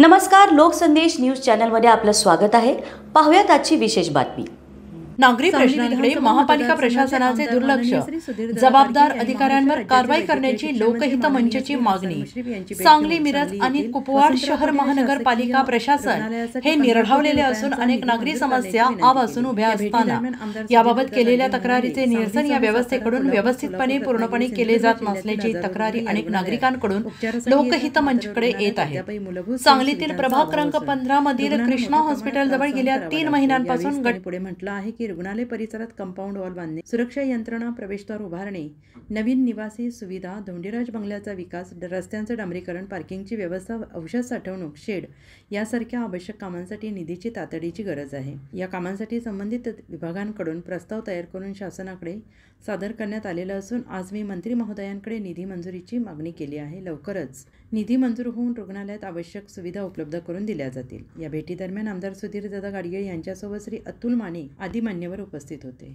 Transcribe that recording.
नमस्कार, लोकसंदेश न्यूज चॅनलमध्ये आपलं स्वागत आहे। पाहूयात आजची विशेष बातमी। नागरी प्रश्नांकडे महापालिका प्रशासनाचे दुर्लक्ष, जबाबदार अधिकाऱ्यांवर कारवाई करण्याची लोकहित मंचची मागणी। सांगली, मिरज आणि कुपवाड शहर महानगरपालिका प्रशासन हे निर्ढावलेले असून अनेक नागरी समस्या आवासून उभ्या असताना याबाबत केलेल्या तक्रारीचे निरसन या व्यवस्थेकडून व्यवस्थितपणे पूर्णपणे केले जात नसल्याची तक्रारी अनेक नागरिकांकडून लोकहित मंचकडे येत आहे। सांगलीतील प्रभाग क्रमांक 15 मधील कृष्णा हॉस्पिटल जवळ गेल्या 3 महिन्यांपासून पुढे म्हटलं आहे की रुग्णालय परिसरात कंपाऊंड वॉल बांधणे, सुरक्षा यंत्रणा, प्रवेशद्वार उभारणे, नवीन निवासी सुविधा, धोंडीराज बंगल्याचा विकास, रस्त्यांचं डांबरीकरण, पार्किंगची व्यवस्था, औषध साठवणूक, शेड यासारख्या आवश्यक कामांसाठी निधीची तातडीची गरज आहे। या कामांसाठी संबंधित विभागांकडून प्रस्ताव तयार करून शासनाकडे सादर करण्यात आलेला असून आज मी मंत्री महोदयांकडे निधी मंजुरीची मागणी केली आहे। लवकरच निधी मंजूर होऊन रुग्णालयात आवश्यक सुविधा उपलब्ध करून दिल्या जातील। या भेटी दरम्यान आमदार सुधीरदादा गाडगीळ यांच्यासोबत श्री अतुल माने आदी मान्यवर उपस्थित होते।